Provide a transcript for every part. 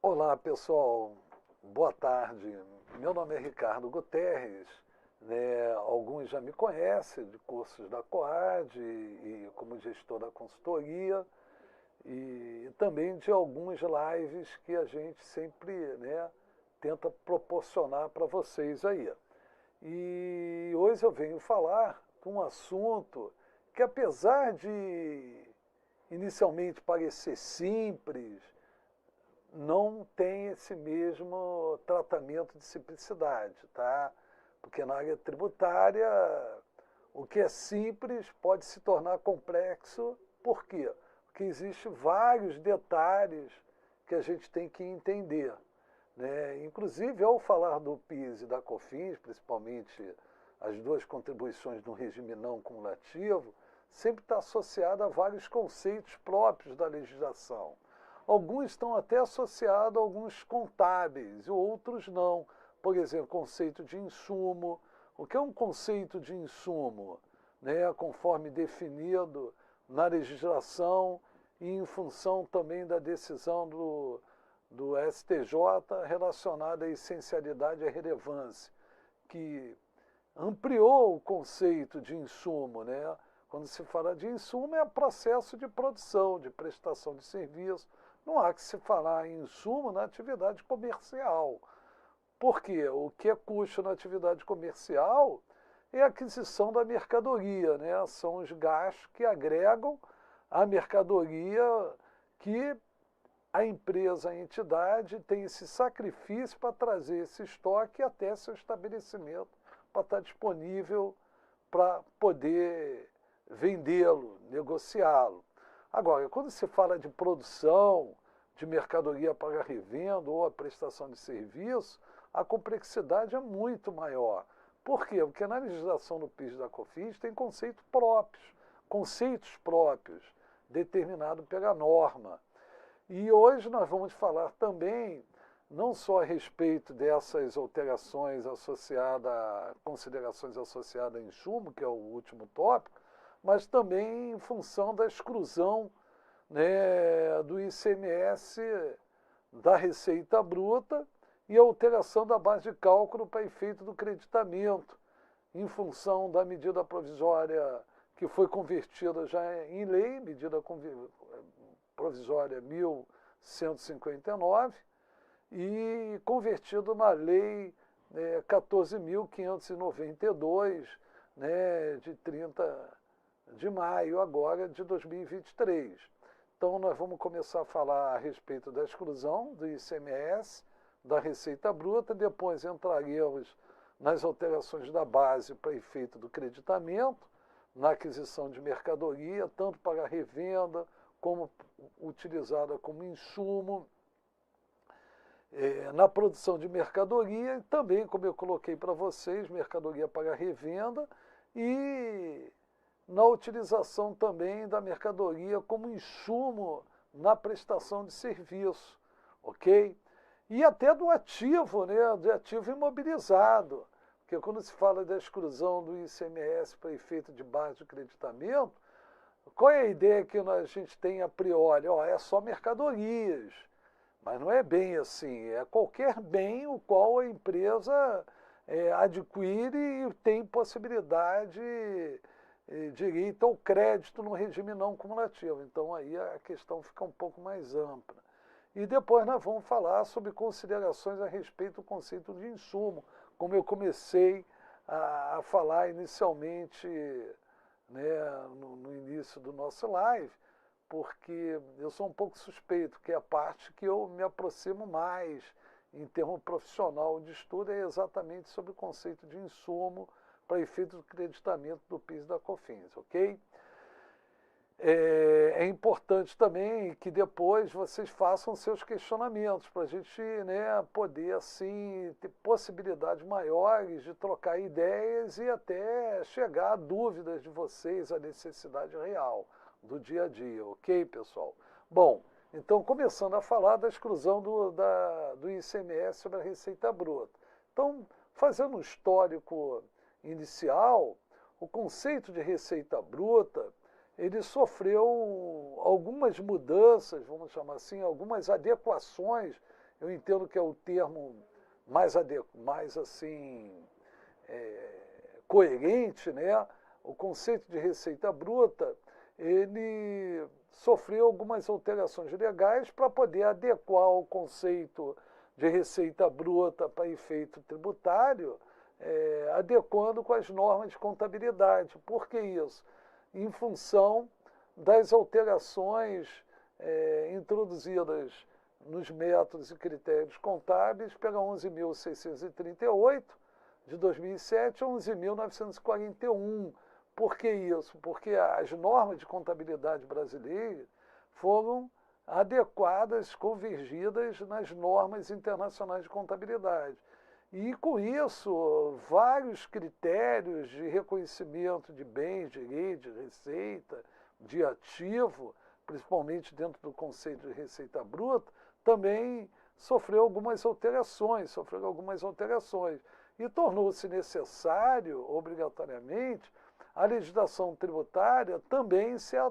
Olá pessoal, boa tarde. Meu nome é Ricardo Guterres, né? Alguns já me conhecem de cursos da COAD e como gestor da consultoria e também de alguns lives que a gente sempre, né, tenta proporcionar para vocês aí. E hoje eu venho falar de um assunto que, apesar de inicialmente parecer simples, não tem esse mesmo tratamento de simplicidade, tá? Porque na área tributária, o que é simples pode se tornar complexo. Por quê? Porque existem vários detalhes que a gente tem que entender, né? Inclusive, ao falar do PIS e da COFINS, principalmente as duas contribuições no regime não cumulativo, sempre está associada a vários conceitos próprios da legislação. Alguns estão até associados a alguns contábeis, outros não. Por exemplo, conceito de insumo. O que é um conceito de insumo? Né, conforme definido na legislação e em função também da decisão do STJ relacionada à essencialidade e à relevância, que ampliou o conceito de insumo, né? Quando se fala de insumo, é processo de produção, de prestação de serviço. Não há que se falar em insumo na atividade comercial. Por quê? O que é custo na atividade comercial é a aquisição da mercadoria, né? São os gastos que agregam a mercadoria que a empresa, a entidade, tem esse sacrifício para trazer esse estoque até seu estabelecimento, para estar disponível para poder vendê-lo, negociá-lo. Agora, quando se fala de produção, de mercadoria para revenda ou a prestação de serviço, a complexidade é muito maior. Por quê? Porque na legislação do PIS e da COFINS tem conceitos próprios, determinados pela norma. E hoje nós vamos falar também, não só a respeito dessas alterações associadas, considerações associadas a insumo, que é o último tópico, mas também em função da exclusão, né, do ICMS da Receita Bruta e a alteração da base de cálculo para efeito do creditamento, em função da medida provisória que foi convertida já em lei, medida provisória 1159, e convertido na lei 14.592, né, de 30 de maio agora de 2023. Então nós vamos começar a falar a respeito da exclusão do ICMS, da Receita Bruta, depois entraremos nas alterações da base para efeito do creditamento, na aquisição de mercadoria, tanto para a revenda, como utilizada como insumo, na produção de mercadoria, e também, como eu coloquei para vocês, mercadoria para revenda, e na utilização também da mercadoria como insumo na prestação de serviço, ok? E até do ativo, né, do ativo imobilizado, porque quando se fala da exclusão do ICMS para efeito de base de creditamento, qual é a ideia que a gente tem a priori? É só mercadorias, mas não é bem assim, é qualquer bem o qual a empresa adquire e tem possibilidade, direito ao crédito no regime não cumulativo. Então aí a questão fica um pouco mais ampla. E depois nós vamos falar sobre considerações a respeito do conceito de insumo, como eu comecei a falar inicialmente, né, no início do nosso live, porque eu sou um pouco suspeito, que é a parte que eu me aproximo mais em termo profissional de estudo é exatamente sobre o conceito de insumo para efeito do creditamento do PIS e da COFINS, ok? É importante também que depois vocês façam seus questionamentos para a gente, né, poder assim ter possibilidades maiores de trocar ideias e até chegar a dúvidas de vocês, a necessidade real do dia a dia, ok, pessoal? Bom, então começando a falar da exclusão do ICMS sobre a Receita Bruta. Então, fazendo um histórico inicial, o conceito de Receita Bruta ele sofreu algumas mudanças, vamos chamar assim, algumas adequações eu entendo que é o termo mais assim, coerente, né? O conceito de receita bruta, ele sofreu algumas alterações legais para poder adequar o conceito de receita bruta para efeito tributário, adequando com as normas de contabilidade. Por que isso? Em função das alterações introduzidas nos métodos e critérios contábeis pela 11.638 de 2007 a 11.941. Por que isso? Porque as normas de contabilidade brasileira foram adequadas, convergidas nas normas internacionais de contabilidade. E, com isso, vários critérios de reconhecimento de bens, direitos, de receita, de ativo, principalmente dentro do conceito de receita bruta, também sofreu algumas alterações, e tornou-se necessário, obrigatoriamente, a legislação tributária também ser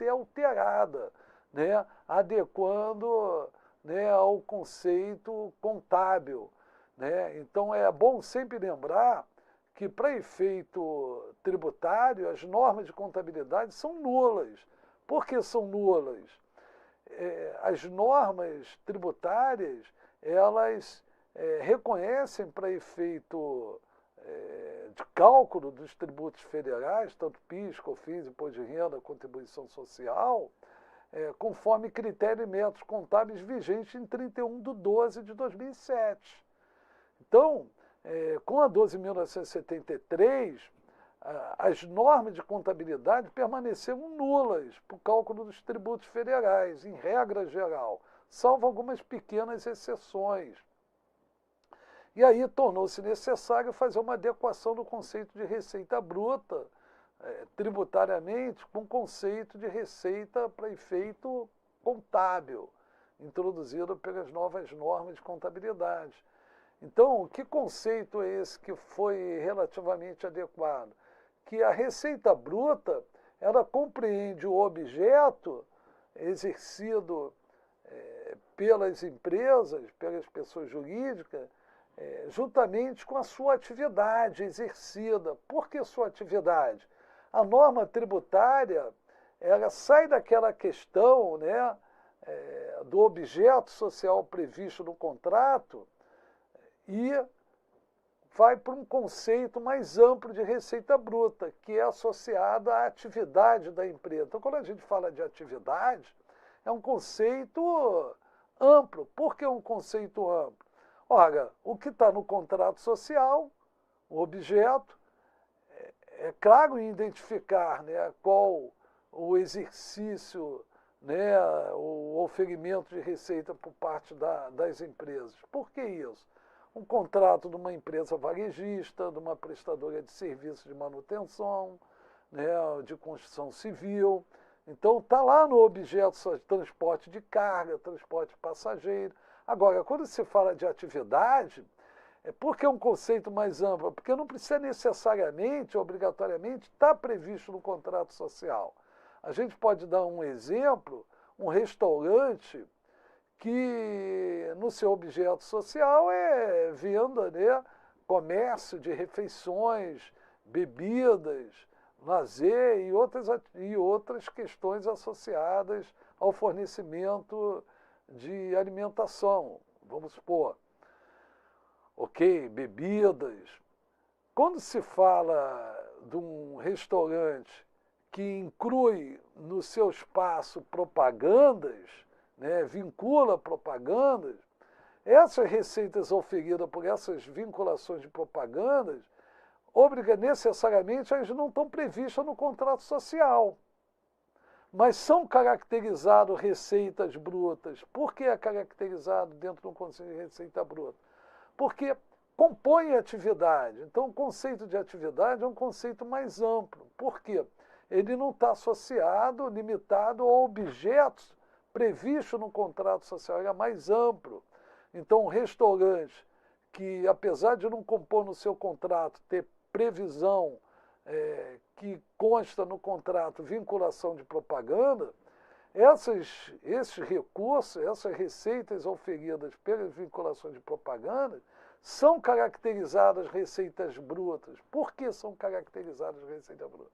alterada, né, adequando, né, ao conceito contábil, né? Então é bom sempre lembrar que, para efeito tributário, as normas de contabilidade são nulas. Por que são nulas? As normas tributárias, elas reconhecem, para efeito de cálculo dos tributos federais, tanto PIS, COFINS, Imposto de Renda, Contribuição Social, conforme critério e métodos contábeis vigentes em 31/12/2007. Então, com a 12.973, as normas de contabilidade permaneceram nulas para o cálculo dos tributos federais, em regra geral, salvo algumas pequenas exceções. E aí tornou-se necessário fazer uma adequação do conceito de receita bruta, tributariamente, com o conceito de receita para efeito contábil, introduzido pelas novas normas de contabilidade. Então, que conceito é esse que foi relativamente adequado? Que a receita bruta, ela compreende o objeto exercido pelas empresas, pelas pessoas jurídicas, juntamente com a sua atividade exercida. Por que sua atividade? A norma tributária, ela sai daquela questão, né, do objeto social previsto no contrato e vai para um conceito mais amplo de receita bruta, que é associada à atividade da empresa. Então, quando a gente fala de atividade, é um conceito amplo. Por que um conceito amplo? Ora, o que está no contrato social, o objeto, é claro em identificar, né, qual o exercício, né, o oferimento de receita por parte das empresas. Por que isso? Um contrato de uma empresa varejista, de uma prestadora de serviços de manutenção, né, de construção civil. Então, está lá no objeto de transporte de carga, transporte de passageiro. Agora, quando se fala de atividade, por que é um conceito mais amplo? Porque não precisa necessariamente, obrigatoriamente, estar previsto no contrato social. A gente pode dar um exemplo, um restaurante que no seu objeto social é venda, né, comércio de refeições, bebidas, lazer e outras questões associadas ao fornecimento de alimentação, vamos supor. Ok, bebidas. Quando se fala de um restaurante que inclui no seu espaço propagandas, né, vincula propagandas, essas receitas oferidas por essas vinculações de propagandas, necessariamente elas não estão previstas no contrato social, mas são caracterizadas receitas brutas. Por que é caracterizado dentro do conceito de receita bruta? Porque compõe a atividade. Então, o conceito de atividade é um conceito mais amplo. Por quê? Ele não está associado, limitado a objetos previstos no contrato social, ele é mais amplo. Então, um restaurante que, apesar de não compor no seu contrato, ter previsão que consta no contrato vinculação de propaganda, esses recursos, essas receitas oferidas pelas vinculações de propaganda, são caracterizadas receitas brutas. Por que são caracterizadas receitas brutas?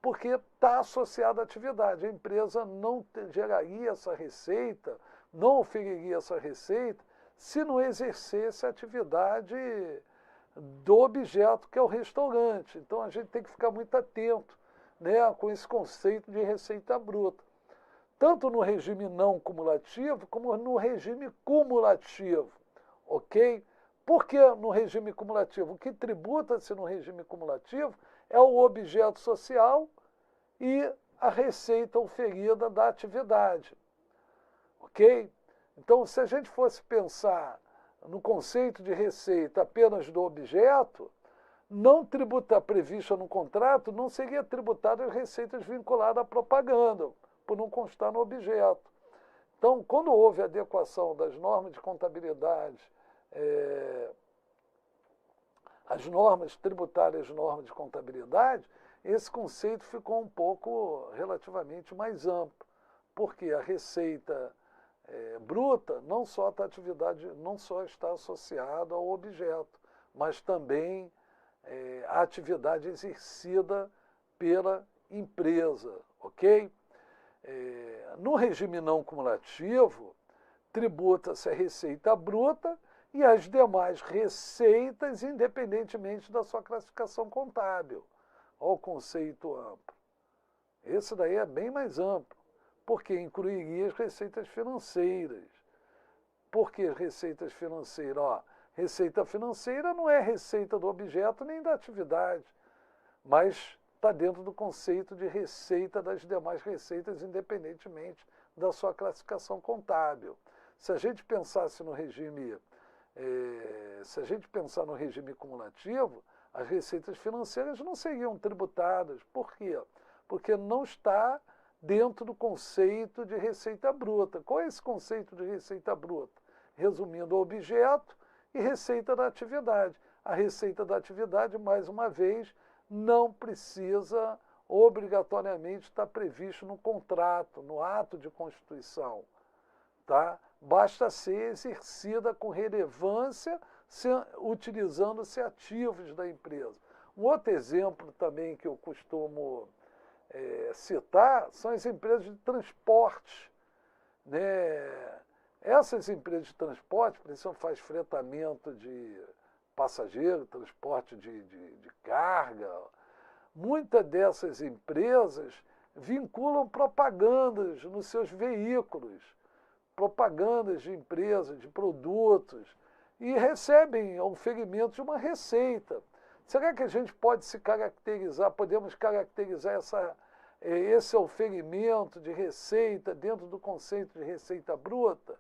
Porque está associada à atividade. A empresa não geraria essa receita, não oferiria essa receita, se não exercesse a atividade do objeto que é o restaurante. Então a gente tem que ficar muito atento, né, com esse conceito de receita bruta. Tanto no regime não cumulativo, como no regime cumulativo, ok? Por que no regime cumulativo? O que tributa-se no regime cumulativo é o objeto social e a receita oferida da atividade, ok? Então, se a gente fosse pensar no conceito de receita apenas do objeto, não tributar prevista no contrato, não seria tributada as receitas vinculadas à propaganda, por não constar no objeto. Então, quando houve a adequação das normas de contabilidade, as normas tributárias, as normas de contabilidade, esse conceito ficou um pouco relativamente mais amplo, porque a receita bruta não só está associada ao objeto, mas também à atividade exercida pela empresa, ok? No regime não cumulativo, tributa-se a receita bruta e as demais receitas, independentemente da sua classificação contábil. Olha o conceito amplo. Esse daí é bem mais amplo, porque incluiria as receitas financeiras. Por que receitas financeiras? Receita financeira não é receita do objeto nem da atividade, mas está dentro do conceito de receita das demais receitas, independentemente da sua classificação contábil. Se a gente pensasse no regime, se a gente pensar no regime cumulativo, as receitas financeiras não seriam tributadas. Por quê? Porque não está dentro do conceito de receita bruta. Qual é esse conceito de receita bruta? Resumindo, objeto e receita da atividade. A receita da atividade, mais uma vez, não precisa obrigatoriamente estar previsto no contrato, no ato de constituição. Tá? Basta ser exercida com relevância, utilizando-se ativos da empresa. Um outro exemplo também que eu costumo citar são as empresas de transporte, né? Essas empresas de transporte, por exemplo, faz fretamento de passageiro, transporte de carga. Muitas dessas empresas vinculam propagandas nos seus veículos, propagandas de empresas, de produtos, e recebem o oferimento de uma receita. Será que a gente pode se caracterizar, podemos caracterizar esse oferimento de receita dentro do conceito de receita bruta?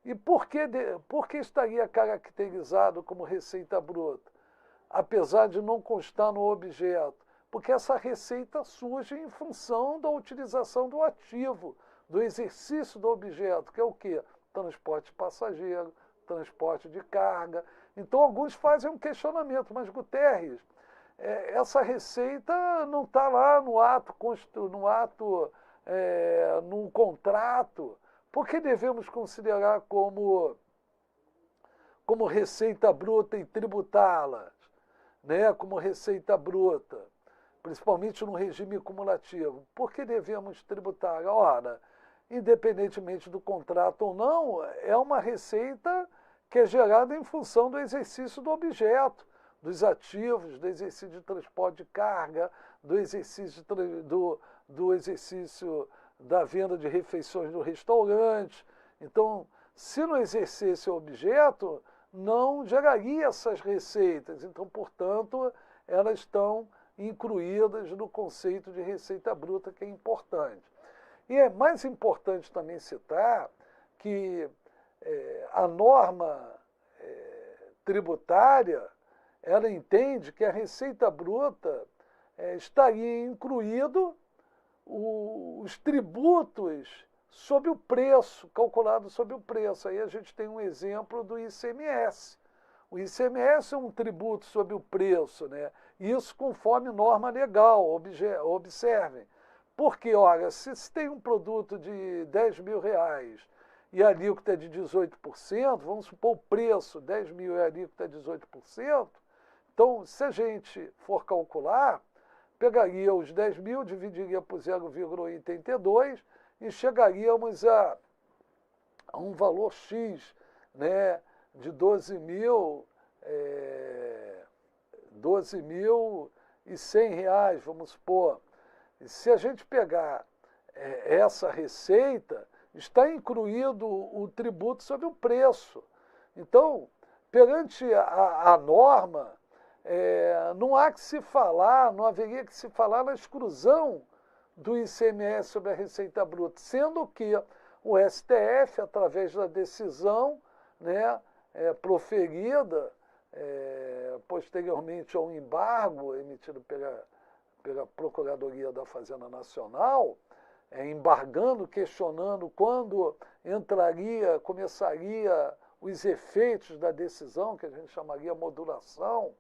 E por que estaria caracterizado como receita bruta? Apesar de não constar no objeto. Porque essa receita surge em função da utilização do ativo, do exercício do objeto, que é o quê? Transporte de passageiro, transporte de carga. Então, alguns fazem um questionamento, mas, Guterres, essa receita não está lá no contrato. Por que devemos considerar como receita bruta e tributá-la, né, como receita bruta, principalmente no regime cumulativo? Por que devemos tributar? Ora, independentemente do contrato ou não, é uma receita que é gerada em função do exercício do objeto, dos ativos, do exercício de transporte de carga, do exercício da venda de refeições no restaurante. Então, se não exercesse o objeto, não geraria essas receitas. Então, portanto, elas estão incluídas no conceito de receita bruta, que é importante. E é mais importante também citar que a norma tributária, ela entende que a receita bruta estaria incluído os tributos sobre o preço, calculado sobre o preço. Aí a gente tem um exemplo do ICMS. O ICMS é um tributo sobre o preço, né? Isso conforme norma legal, observem. Porque, olha, se tem um produto de 10 mil reais e a alíquota é de 18%, vamos supor o preço, 10 mil e a alíquota é 18%, então, se a gente for calcular, pegaria os 10 mil, dividiria por 0,82 e chegaríamos a um valor X, né, de 12.100 reais, vamos supor. E se a gente pegar essa receita, está incluído o tributo sobre o preço. Então, perante a norma, não há que se falar, não haveria que se falar na exclusão do ICMS sobre a receita bruta, sendo que o STF, através da decisão, né, proferida posteriormente ao embargo emitido pela Procuradoria da Fazenda Nacional, embargando, questionando quando começaria os efeitos da decisão, que a gente chamaria modulação,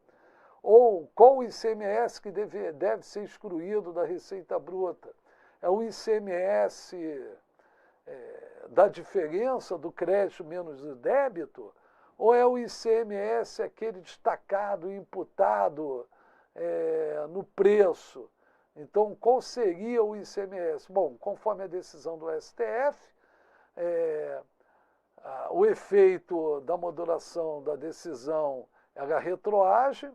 ou qual o ICMS que deve ser excluído da receita bruta. É o ICMS da diferença do crédito menos do débito, ou é o ICMS aquele destacado, imputado no preço? Então, qual seria o ICMS? Bom, conforme a decisão do STF, o efeito da modulação da decisão ela retroage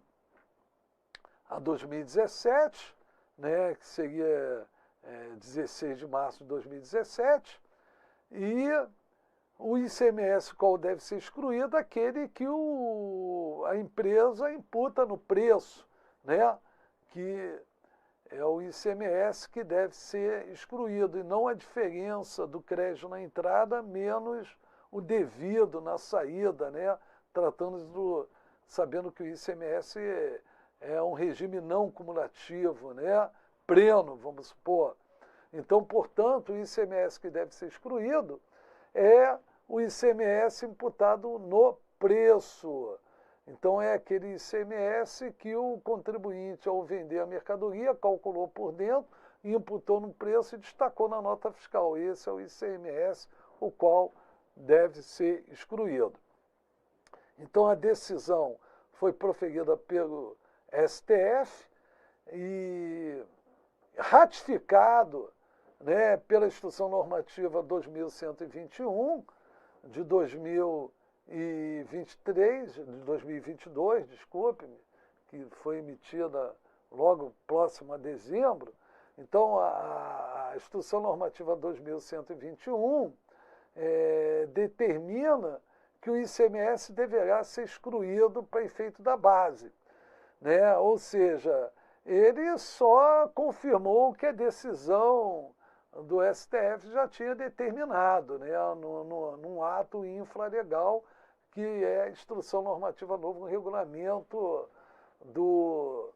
a 2017, né, que seria 16 de março de 2017, e o ICMS qual deve ser excluído? Aquele que a empresa imputa no preço, né, que é o ICMS que deve ser excluído, e não a diferença do crédito na entrada menos o devido na saída, né, sabendo que o ICMS é um regime não cumulativo, né, pleno, vamos supor. Então, portanto, o ICMS que deve ser excluído é o ICMS imputado no preço. Então, é aquele ICMS que o contribuinte, ao vender a mercadoria, calculou por dentro, imputou no preço e destacou na nota fiscal. Esse é o ICMS, o qual deve ser excluído. Então, a decisão foi proferida pelo STF e ratificado, né, pela Instrução Normativa 2121 de 2022, desculpe-me, que foi emitida logo próximo a dezembro. Então, a Instrução Normativa 2121 determina que o ICMS deverá ser excluído para efeito da base, né? Ou seja, ele só confirmou que a decisão do STF já tinha determinado, né, num ato infralegal, que é a Instrução Normativa Nova no regulamento do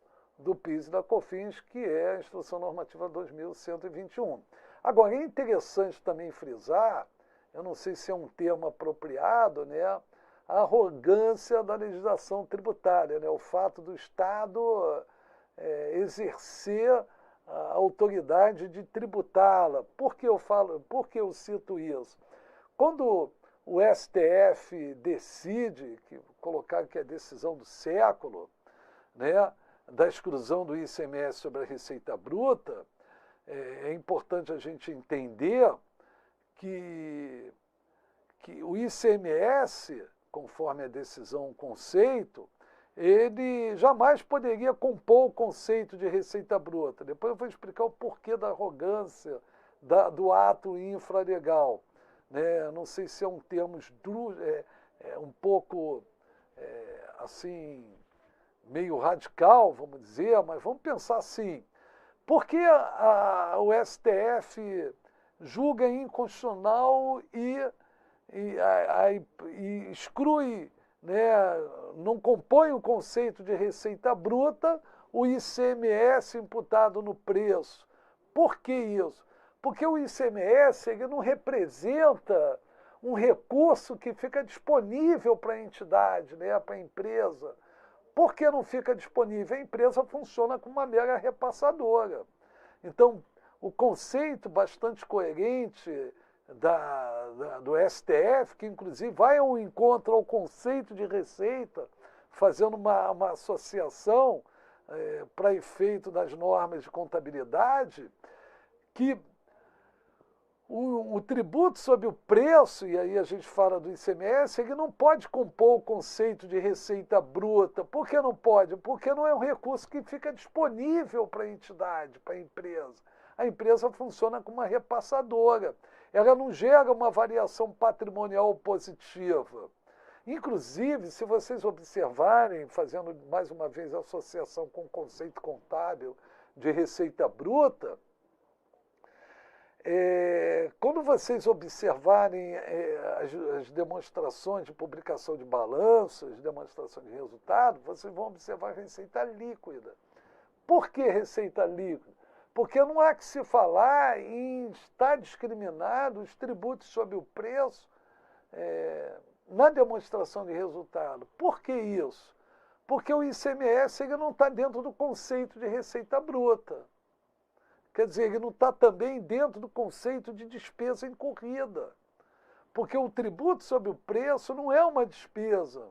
PIS e da COFINS, que é a Instrução Normativa 2121. Agora, é interessante também frisar, eu não sei se é um termo apropriado, né, a arrogância da legislação tributária, né, o fato do Estado exercer a autoridade de tributá-la. Por que eu cito isso? Quando o STF decide, colocar que é a decisão do século, né, da exclusão do ICMS sobre a receita bruta, é importante a gente entender que o ICMS, conforme a decisão, o conceito, ele jamais poderia compor o conceito de receita bruta. Depois eu vou explicar o porquê da arrogância do ato infralegal. Né? Não sei se é um termo um pouco assim, meio radical, vamos dizer, mas vamos pensar assim. Por que o STF julga inconstitucional e exclui, né, não compõe o conceito de receita bruta o ICMS imputado no preço? Por que isso? Porque o ICMS ele não representa um recurso que fica disponível para a entidade, né, para a empresa. Por que não fica disponível? A empresa funciona como uma mera repassadora. Então, o conceito bastante coerente do STF, que inclusive vai ao encontro ao conceito de receita, fazendo uma associação para efeito das normas de contabilidade, que o tributo sobre o preço, e aí a gente fala do ICMS, ele não pode compor o conceito de receita bruta. Por que não pode? Porque não é um recurso que fica disponível para a entidade, para a empresa. A empresa funciona como uma repassadora. Ela não gera uma variação patrimonial positiva. Inclusive, se vocês observarem, fazendo mais uma vez a associação com o conceito contábil de receita bruta, quando vocês observarem as demonstrações de publicação de balanços, demonstração de resultado, vocês vão observar receita líquida. Por que receita líquida? Porque não há que se falar em estar discriminado os tributos sobre o preço na demonstração de resultado. Por que isso? Porque o ICMS ele não está dentro do conceito de receita bruta. Quer dizer, ele não está também dentro do conceito de despesa incorrida. Porque o tributo sobre o preço não é uma despesa,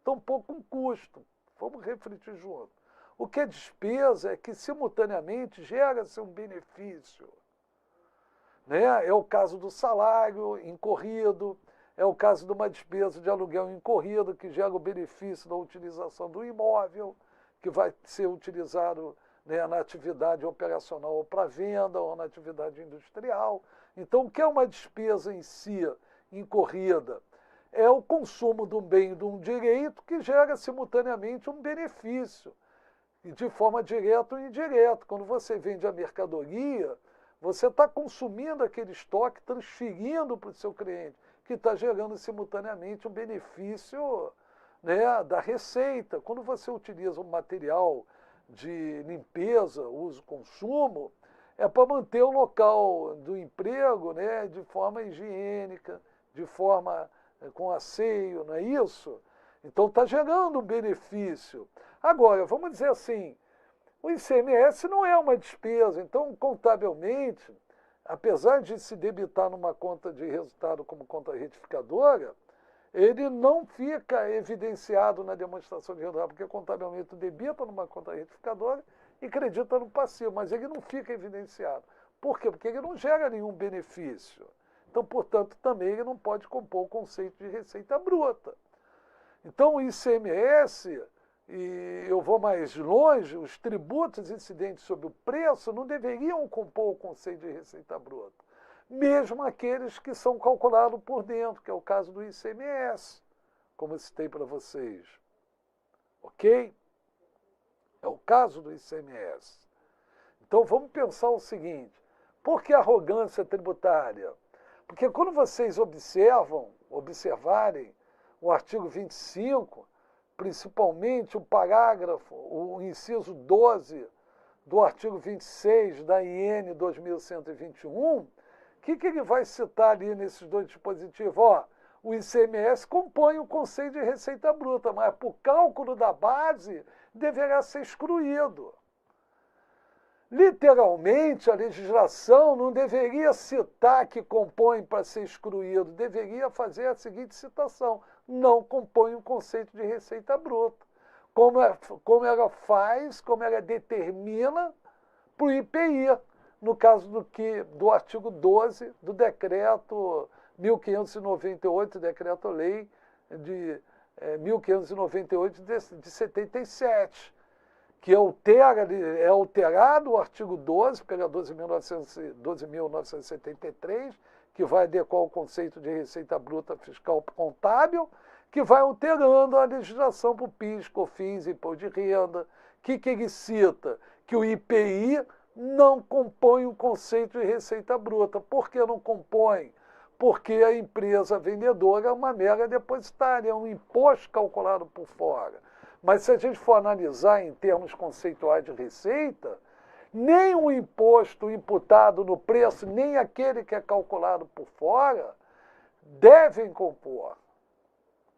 tampouco um custo. Vamos refletir junto. O que é despesa é que, simultaneamente, gera-se um benefício. Né? É o caso do salário incorrido, é o caso de uma despesa de aluguel incorrido, que gera o benefício da utilização do imóvel, que vai ser utilizado na atividade operacional ou para venda, ou na atividade industrial. Então, o que é uma despesa em si incorrida? É o consumo de um bem e de um direito que gera simultaneamente um benefício, e de forma direta ou indireta. Quando você vende a mercadoria, você está consumindo aquele estoque, transferindo para o seu cliente, que está gerando simultaneamente um benefício da receita. Quando você utiliza um material de limpeza, uso, consumo, é para manter o local do emprego de forma higiênica, de forma com asseio, não é isso? Então está gerando um benefício. Agora, vamos dizer assim, o ICMS não é uma despesa, então contabilmente, apesar de se debitar numa conta de resultado como conta retificadora, ele não fica evidenciado na demonstração de resultado, porque contabilmente debita numa conta retificadora e acredita no passivo, mas ele não fica evidenciado. Por quê? Porque ele não gera nenhum benefício. Então, portanto, também ele não pode compor o conceito de receita bruta. Então, o ICMS, e eu vou mais longe, os tributos incidentes sobre o preço não deveriam compor o conceito de receita bruta, mesmo aqueles que são calculados por dentro, que é o caso do ICMS, como eu citei para vocês. Ok? É o caso do ICMS. Então, vamos pensar o seguinte, por que arrogância tributária? Porque quando vocês observarem o artigo 25, principalmente o parágrafo, o inciso 12 do artigo 26 da IN 2121, o que ele vai citar ali nesses dois dispositivos? O ICMS compõe o conceito de receita bruta, mas por cálculo da base deverá ser excluído. Literalmente, a legislação não deveria citar que compõe para ser excluído, deveria fazer a seguinte citação: não compõe o conceito de receita bruta, como ela faz, como ela determina para o IPI, no caso do artigo 12 do decreto 1598, decreto-lei de 1598 de 77, que é alterado o artigo 12 pela 12.973, que vai adequar o conceito de receita bruta fiscal contábil, que vai alterando a legislação para o PIS, COFINS, imposto de renda. O que ele cita? Que o IPI não compõe o conceito de receita bruta. Por que não compõe? Porque a empresa vendedora é uma mera depositária, é um imposto calculado por fora. Mas se a gente for analisar em termos conceituais de receita, nem o imposto imputado no preço, nem aquele que é calculado por fora, devem compor.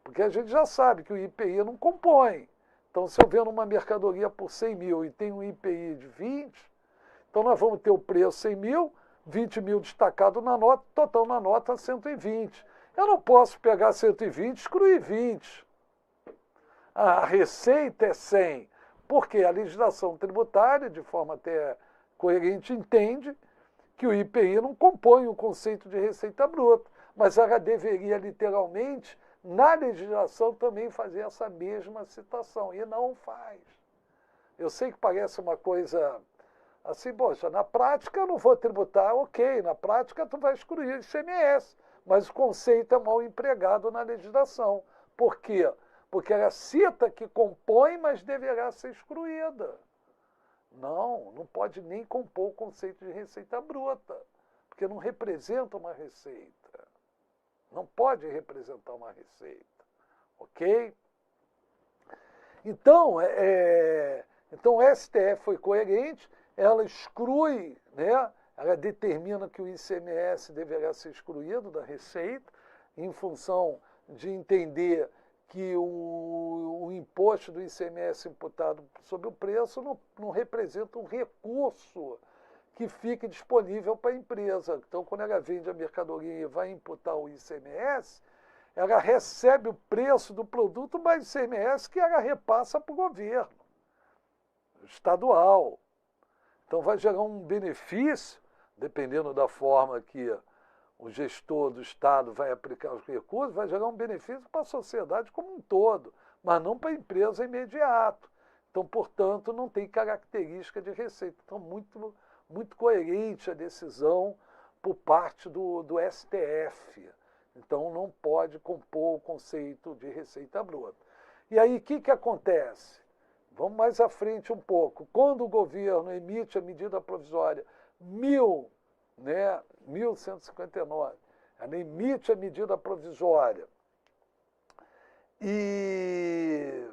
Porque a gente já sabe que o IPI não compõe. Então, se eu vendo uma mercadoria por 100 mil e tem um IPI de 20, Então nós vamos ter o preço 100 mil, 20 mil destacado na nota, total na nota 120. Eu não posso pegar 120 e excluir 20. A receita é 100, porque a legislação tributária, de forma até coerente, entende que o IPI não compõe o conceito de receita bruta, mas ela deveria literalmente, na legislação, também fazer essa mesma citação, e não faz. Eu sei que parece uma coisa assim, poxa, na prática eu não vou tributar, ok, na prática tu vai excluir o ICMS, mas o conceito é mal empregado na legislação. Por quê? Porque ela cita que compõe, mas deverá ser excluída. Não pode nem compor o conceito de receita bruta, porque não representa uma receita. Não pode representar uma receita, ok? Então, então o STF foi coerente, ela exclui, né? Ela determina que o ICMS deverá ser excluído da receita, em função de entender que o imposto do ICMS imputado sobre o preço não representa um recurso que fique disponível para a empresa. Então, quando ela vende a mercadoria e vai imputar o ICMS, ela recebe o preço do produto mais ICMS que ela repassa para o governo estadual. Então, vai gerar um benefício, dependendo da forma que o gestor do Estado vai aplicar os recursos, vai gerar um benefício para a sociedade como um todo, mas não para a empresa imediato. Então, portanto, não tem característica de receita. Então, muito coerente a decisão por parte do STF. Então, não pode compor o conceito de receita bruta. E aí, o que acontece? Vamos mais à frente um pouco. Quando o governo emite a medida provisória 1159, ela emite a medida provisória e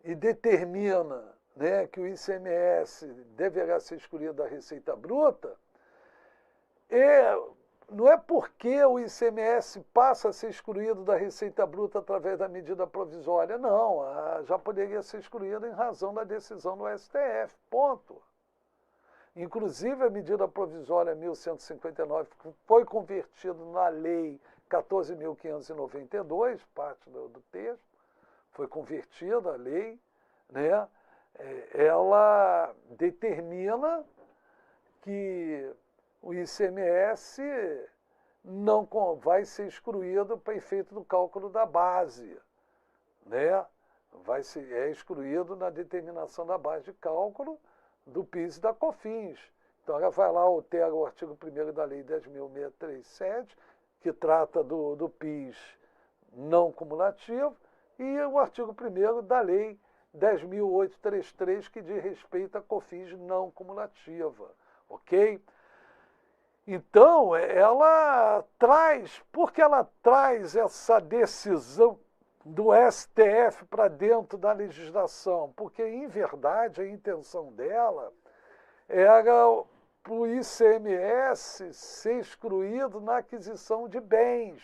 determina, né, que o ICMS deverá ser excluído da receita bruta, não é porque o ICMS passa a ser excluído da receita bruta através da medida provisória, não. Já poderia ser excluído em razão da decisão do STF, ponto. Inclusive, a medida provisória 1159 foi convertida na lei 14.592, parte do texto, foi convertida a lei, né? Ela determina que o ICMS não vai ser excluído para efeito do cálculo da base, né? É excluído na determinação da base de cálculo do PIS e da COFINS. Então, ela vai lá, altera o artigo 1º da Lei 10.637, que trata do PIS não cumulativo, e o artigo 1º da Lei 10.833, que diz respeito à COFINS não cumulativa, ok? Então, porque ela traz essa decisão do STF para dentro da legislação? Porque, em verdade, a intenção dela era o ICMS ser excluído na aquisição de bens,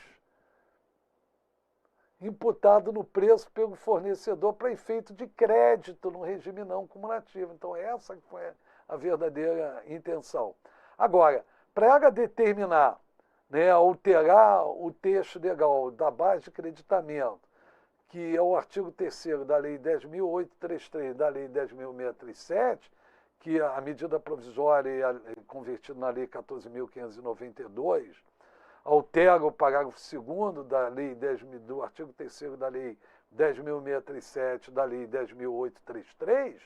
imputado no preço pelo fornecedor para efeito de crédito no regime não cumulativo. Então, essa foi a verdadeira intenção. Agora, para ela determinar, né, alterar o texto legal da base de creditamento, que é o artigo 3º da Lei 10.833, da Lei 10.637, que a medida provisória é convertida na Lei 14.592, altera o parágrafo 2º da Lei do artigo 3º da Lei 10.637, da Lei 10.833,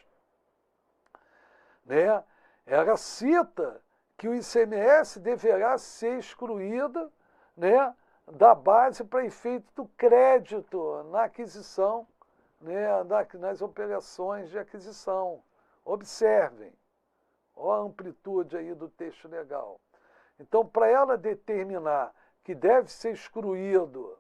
né? Ela cita que o ICMS deverá ser excluído, né, da base para efeito do crédito na aquisição, né, nas operações de aquisição. Observem, olha a amplitude aí do texto legal. Então, para ela determinar que deve ser excluído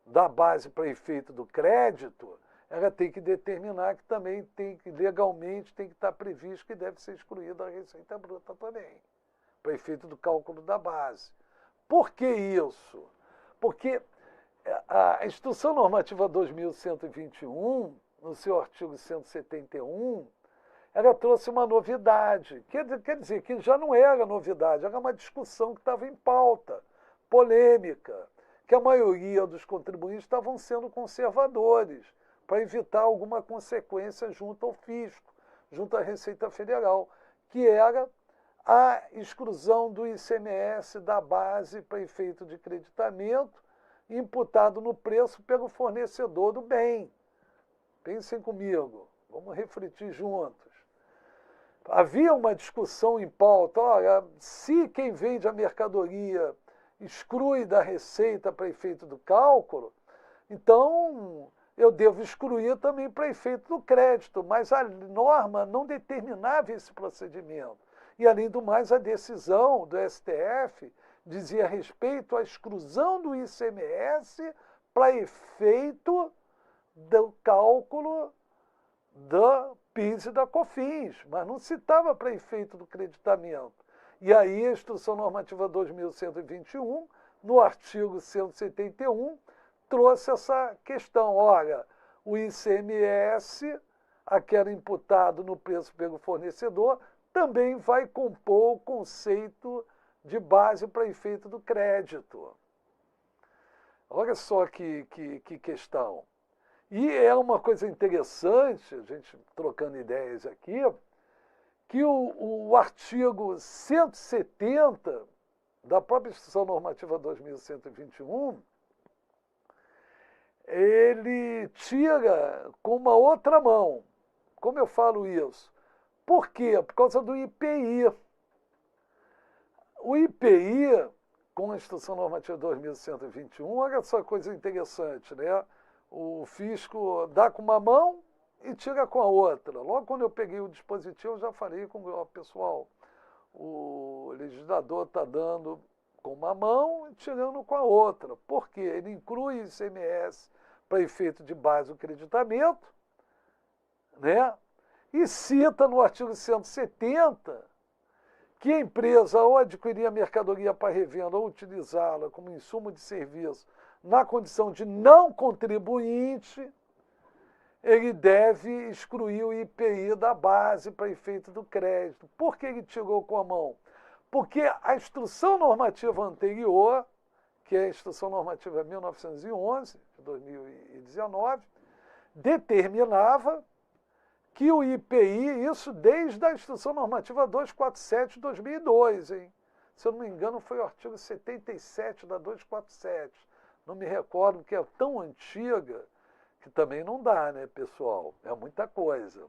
da base para efeito do crédito, ela tem que determinar que também legalmente tem que estar previsto que deve ser excluída a receita bruta também, para efeito do cálculo da base. Por que isso? Porque a Instrução Normativa 2121, no seu artigo 171, ela trouxe uma novidade. Quer dizer, que já não era novidade, era uma discussão que estava em pauta, polêmica, que a maioria dos contribuintes estavam sendo conservadores, para evitar alguma consequência junto ao fisco, junto à Receita Federal, que era a exclusão do ICMS da base para efeito de creditamento, imputado no preço pelo fornecedor do bem. Pensem comigo, vamos refletir juntos. Havia uma discussão em pauta, olha, se quem vende a mercadoria exclui da receita para efeito do cálculo, então eu devo excluir também para efeito do crédito, mas a norma não determinava esse procedimento. E, além do mais, a decisão do STF dizia respeito à exclusão do ICMS para efeito do cálculo da PIS e da COFINS, mas não citava para efeito do creditamento. E aí a Instrução Normativa 2121, no artigo 171, trouxe essa questão. Olha, o ICMS, aquele imputado no preço pelo fornecedor, também vai compor o conceito de base para efeito do crédito. Olha só que questão. E é uma coisa interessante, a gente trocando ideias aqui, que o artigo 170 da própria Instrução Normativa 2121, ele tira com uma outra mão. Como eu falo isso? Por quê? Por causa do IPI. O IPI, com a Instrução Normativa 2121, olha só coisa interessante, né? O fisco dá com uma mão e tira com a outra. Logo quando eu peguei o dispositivo, eu já falei com o pessoal, o legislador está dando com uma mão e tirando com a outra. Por quê? Ele inclui ICMS para efeito de base do creditamento, né? E cita no artigo 170 que a empresa, ao adquirir a mercadoria para revenda ou utilizá-la como insumo de serviço na condição de não contribuinte, ele deve excluir o IPI da base para efeito do crédito. Por que ele tirou com a mão? Porque a instrução normativa anterior, que é a Instrução Normativa 1911, de 2019, determinava que o IPI, isso desde a Instrução Normativa 247 de 2002, hein? Se eu não me engano, foi o artigo 77 da 247. Não me recordo, porque é tão antiga que também não dá, né, pessoal? É muita coisa,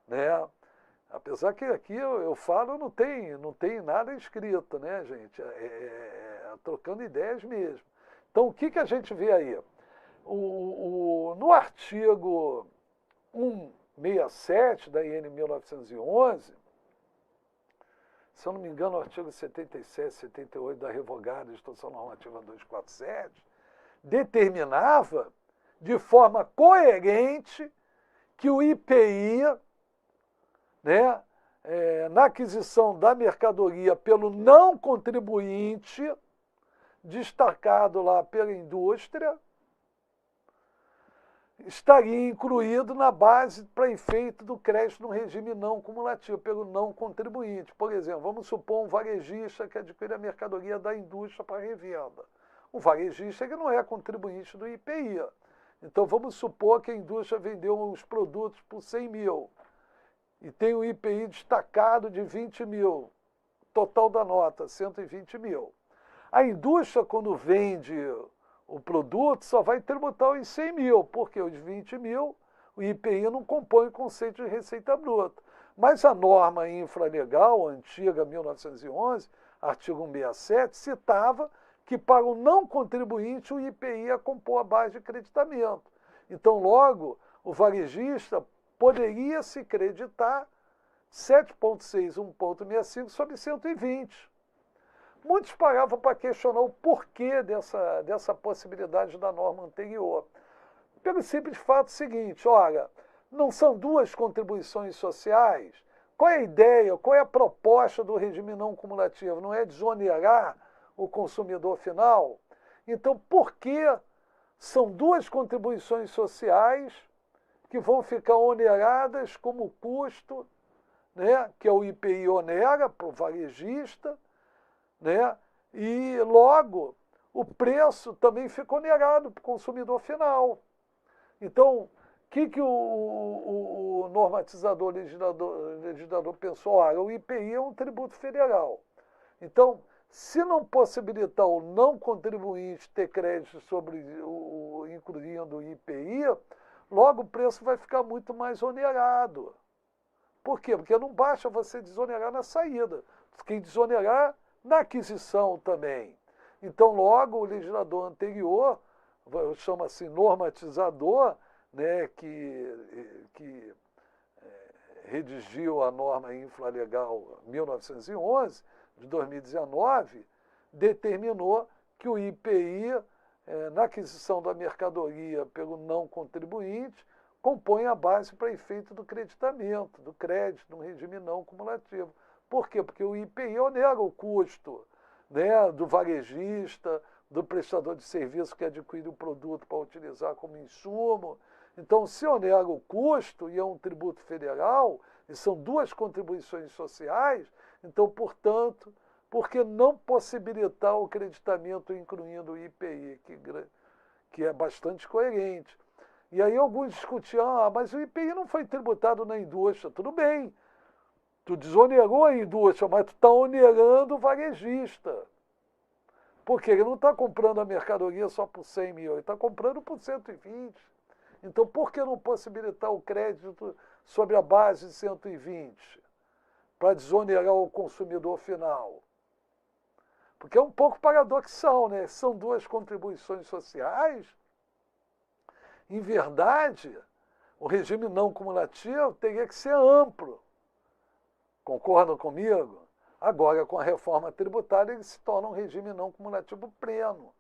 né? Apesar que aqui eu falo, não tem nada escrito, né, gente? Trocando ideias mesmo. Então, o que a gente vê aí? No artigo 167 da IN 1911, se eu não me engano, o artigo 77, 78 da revogada Instrução Normativa 247, determinava de forma coerente que o IPI, né, na aquisição da mercadoria pelo não contribuinte, destacado lá pela indústria, estaria incluído na base para efeito do crédito no regime não cumulativo, pelo não contribuinte. Por exemplo, vamos supor um varejista que adquire a mercadoria da indústria para revenda. O varejista que não é contribuinte do IPI. Então, vamos supor que a indústria vendeu os produtos por 100 mil e tem o IPI destacado de 20 mil, total da nota, 120 mil. A indústria, quando vende o produto, só vai tributar os 100 mil, porque os 20 mil, o IPI não compõe o conceito de receita bruta. Mas a norma infralegal, antiga, 1911, artigo 167, citava que para o não contribuinte o IPI ia compor a base de creditamento. Então, logo, o varejista poderia se creditar 7,6, 1,65 sobre 120. Muitos paravam para questionar o porquê dessa possibilidade da norma anterior. Pelo simples fato seguinte, olha, não são duas contribuições sociais? Qual é a ideia, qual é a proposta do regime não cumulativo? Não é desonerar o consumidor final? Então, por que são duas contribuições sociais que vão ficar oneradas como custo né, que é o IPI onera para o varejista, né, e logo o preço também fica onerado para o consumidor final. Então, o que o normatizador, legislador pensou? Olha, o IPI é um tributo federal. Então, se não possibilitar o não contribuinte ter crédito sobre incluindo o IPI, logo o preço vai ficar muito mais onerado. Por quê? Porque não basta você desonerar na saída, você tem que desonerar na aquisição também. Então, logo o legislador anterior, chama-se normatizador, né, que redigiu a norma infralegal 1911, de 2019, determinou que o IPI, na aquisição da mercadoria pelo não contribuinte, compõe a base para efeito do creditamento, do crédito, no regime não cumulativo. Por quê? Porque o IPI onera o custo, né, do varejista, do prestador de serviço que adquire o produto para utilizar como insumo. Então, se onera o custo, e é um tributo federal, e são duas contribuições sociais, então, portanto, por que não possibilitar o creditamento incluindo o IPI, que é bastante coerente? E aí alguns discutiam, mas o IPI não foi tributado na indústria. Tudo bem, tu desonerou a indústria, mas tu está onerando o varejista. Porque ele não está comprando a mercadoria só por 100 mil, ele está comprando por 120. Então, por que não possibilitar o crédito sobre a base de 120? Para desonerar o consumidor final? Porque é um pouco paradoxal, né? São duas contribuições sociais. Em verdade, o regime não cumulativo teria que ser amplo. Concordam comigo? Agora, com a reforma tributária, ele se torna um regime não cumulativo pleno,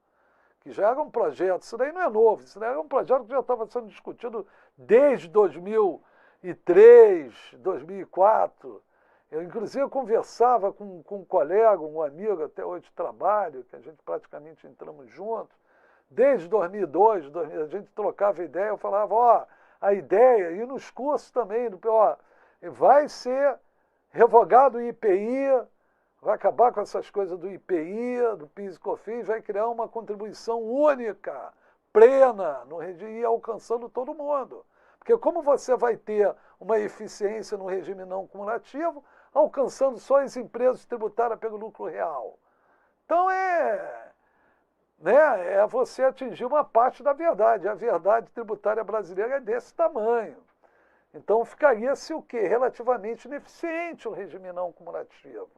que já era um projeto, isso daí não é novo, isso daí era um projeto que já estava sendo discutido desde 2003, 2004. Eu, inclusive, conversava com um colega, um amigo, até hoje de trabalho, que a gente praticamente entramos juntos, desde 2002, a gente trocava ideia, eu falava, ó, a ideia, e nos cursos também, ó, vai ser revogado o IPI, vai acabar com essas coisas do IPI, do PIS e COFINS, vai criar uma contribuição única, plena, no regime, e alcançando todo mundo. Porque como você vai ter uma eficiência no regime não cumulativo, alcançando só as empresas tributadas pelo lucro real? Então é você atingir uma parte da verdade. A verdade tributária brasileira é desse tamanho. Então ficaria-se o quê? Relativamente ineficiente o regime não cumulativo.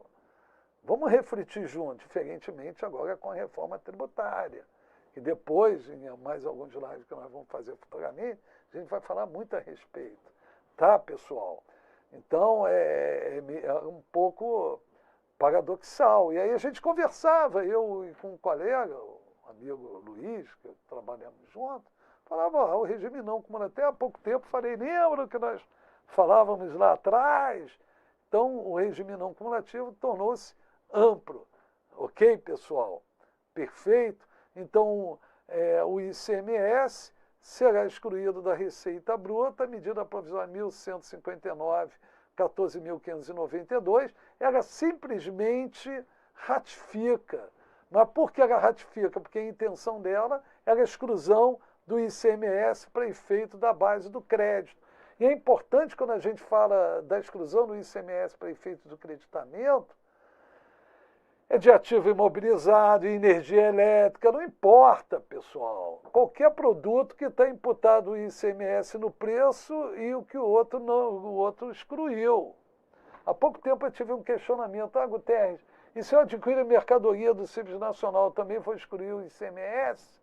Vamos refletir junto, diferentemente agora com a reforma tributária. E depois, em mais alguns lives que nós vamos fazer futuramente, a gente vai falar muito a respeito. Tá, pessoal? Então é um pouco paradoxal. E aí a gente conversava, eu com um colega, o amigo Luiz, que trabalhamos juntos, falava, o regime não cumulativo, até há pouco tempo falei, lembra que nós falávamos lá atrás? Então, o regime não cumulativo tornou-se amplo. Ok, pessoal? Perfeito? Então, o ICMS será excluído da Receita Bruta, a medida provisória 1159, 14.592, ela simplesmente ratifica. Mas por que ela ratifica? Porque a intenção dela era a exclusão do ICMS para efeito da base do crédito. E é importante, quando a gente fala da exclusão do ICMS para efeito do creditamento, é de ativo imobilizado, energia elétrica, não importa, pessoal. Qualquer produto que está imputado o ICMS no preço e o que o outro excluiu. Há pouco tempo eu tive um questionamento, Guterres, e se eu adquirir a mercadoria do Simples Nacional, também vou excluir o ICMS?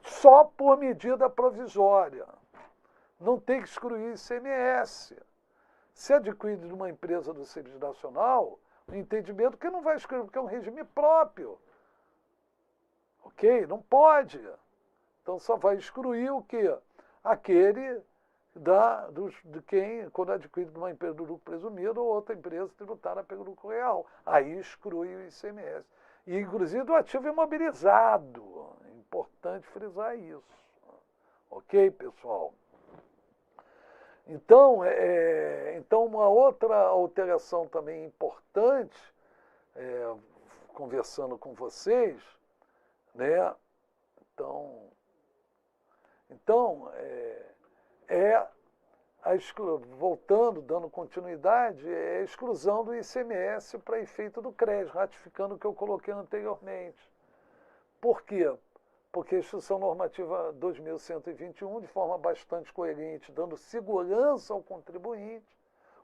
Só por medida provisória. Não tem que excluir o ICMS. Se adquire de uma empresa do Simples Nacional, o entendimento que não vai excluir, porque é um regime próprio. Ok? Não pode. Então só vai excluir o quê? Aquele de quem, quando adquire de uma empresa do lucro presumido ou outra empresa tributada pelo lucro real. Aí exclui o ICMS. E, inclusive, do ativo imobilizado. É importante frisar isso. Ok, pessoal? Então, uma outra alteração também importante, conversando com vocês, né? Então voltando, dando continuidade, é a exclusão do ICMS para efeito do crédito, ratificando o que eu coloquei anteriormente. Por quê? Porque a Instrução Normativa 2121, de forma bastante coerente, dando segurança ao contribuinte,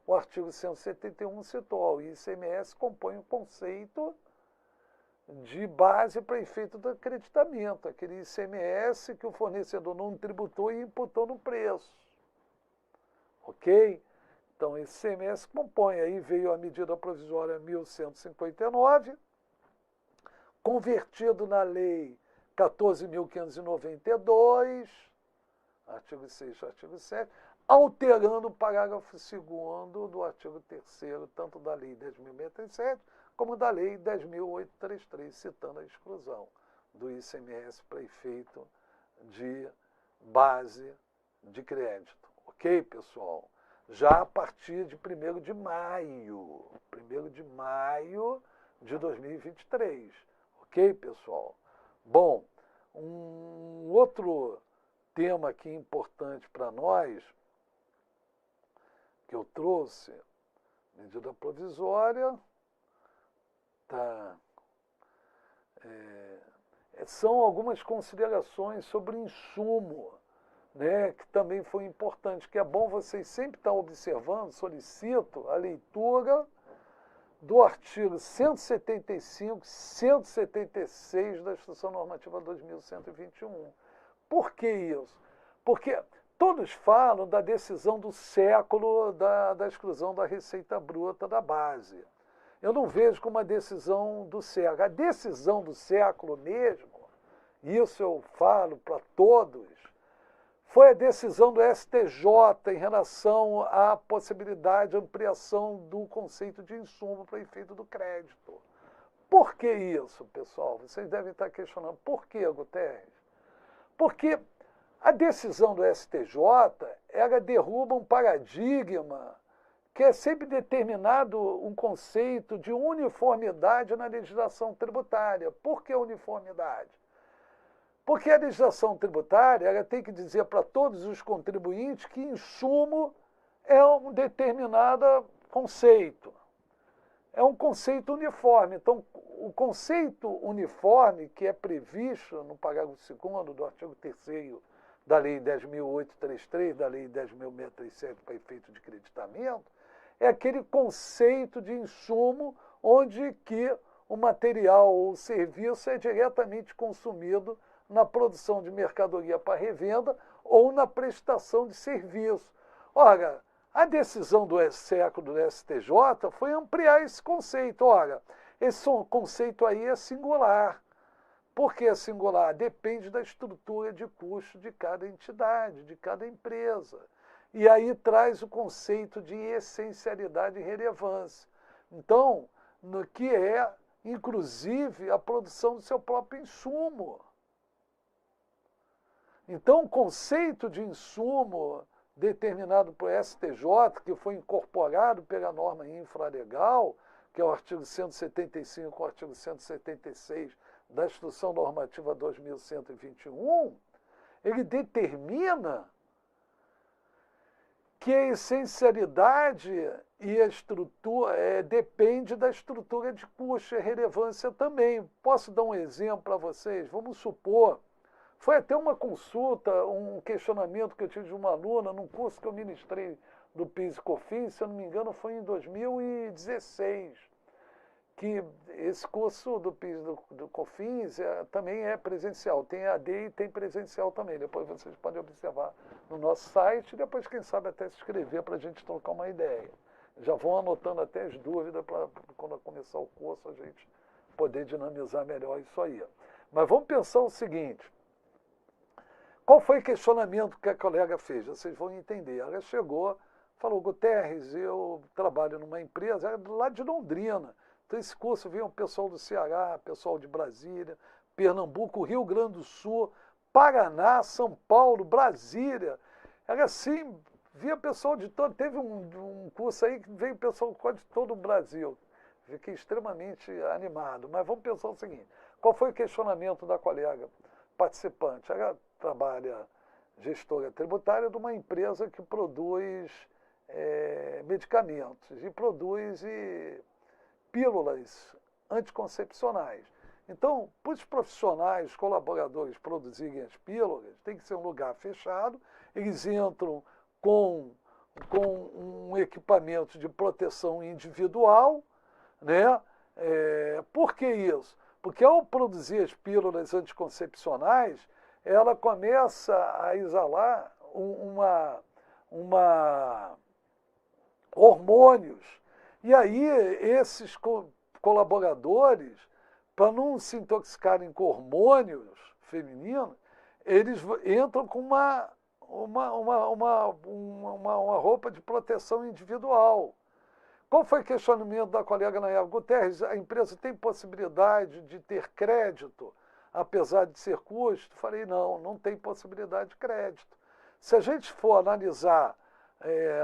o artigo 171 citou: o ICMS compõe o conceito de base para efeito do acreditamento, aquele ICMS que o fornecedor não tributou e imputou no preço. Ok? Então, esse ICMS compõe. Aí veio a medida provisória 1159, convertido na lei 14.592, artigo 6 e artigo 7, alterando o parágrafo 2º do artigo 3º, tanto da lei 10.067 como da lei 10.833, citando a exclusão do ICMS para efeito de base de crédito. Ok, pessoal? Já a partir de 1º de maio de 2023. Ok, pessoal? Bom, um outro tema aqui importante para nós, que eu trouxe, medida provisória, são algumas considerações sobre insumo, né, que também foi importante, que é bom vocês sempre estar observando. Solicito a leitura do artigo 175, 176 da Instrução Normativa 2121. Por que isso? Porque todos falam da decisão do século da exclusão da receita bruta da base. Eu não vejo como uma decisão do século. A decisão do século mesmo, isso eu falo para todos, foi a decisão do STJ em relação à possibilidade de ampliação do conceito de insumo para efeito do crédito. Por que isso, pessoal? Vocês devem estar questionando. Por que, Guterres? Porque a decisão do STJ, ela derruba um paradigma que é sempre determinado um conceito de uniformidade na legislação tributária. Por que uniformidade? Porque a legislação tributária ela tem que dizer para todos os contribuintes que insumo é um determinado conceito. É um conceito uniforme. Então, o conceito uniforme que é previsto no parágrafo 2º do artigo 3º da Lei 10.833, da Lei 10.637 para efeito de creditamento, é aquele conceito de insumo onde que o material ou o serviço é diretamente consumido na produção de mercadoria para revenda ou na prestação de serviço. Ora, a decisão do século do STJ foi ampliar esse conceito. Ora, esse conceito aí é singular. Por que é singular? Depende da estrutura de custo de cada entidade, de cada empresa. E aí traz o conceito de essencialidade e relevância. Então, no que é, inclusive, a produção do seu próprio insumo. Então, o conceito de insumo determinado por STJ, que foi incorporado pela norma infralegal, que é o artigo 175 e o artigo 176 da Instrução Normativa 2121, ele determina que a essencialidade e a estrutura depende da estrutura de custo e relevância também. Posso dar um exemplo para vocês? Vamos supor, foi até uma consulta, um questionamento que eu tive de uma aluna num curso que eu ministrei do PIS e COFINS, se eu não me engano foi em 2016, que esse curso do PIS e do COFINS também é presencial, tem AD e tem presencial também, depois vocês podem observar no nosso site, e depois quem sabe até se inscrever para a gente trocar uma ideia. Já vão anotando até as dúvidas para quando começar o curso a gente poder dinamizar melhor isso aí. Mas vamos pensar o seguinte, qual foi o questionamento que a colega fez? Vocês vão entender. Ela chegou, falou: Guterres, eu trabalho numa empresa lá de Londrina. Então, esse curso veio um pessoal do Ceará, pessoal de Brasília, Pernambuco, Rio Grande do Sul, Paraná, São Paulo, Brasília. Ela assim, via pessoal de todo, teve um curso aí que veio pessoal de todo o Brasil. Fiquei extremamente animado. Mas vamos pensar o seguinte, qual foi o questionamento da colega participante? Ela trabalha gestora tributária de uma empresa que produz medicamentos e produz pílulas anticoncepcionais. Então, para os profissionais, os colaboradores produzirem as pílulas, tem que ser um lugar fechado, eles entram com um equipamento de proteção individual, né? Por que isso? Porque ao produzir as pílulas anticoncepcionais, ela começa a exalar hormônios. E aí esses colaboradores, para não se intoxicarem com hormônios femininos, eles entram com uma roupa de proteção individual. Qual foi o questionamento da colega na época? Guterres, a empresa tem possibilidade de ter crédito, apesar de ser custo? Falei, não tem possibilidade de crédito. Se a gente for analisar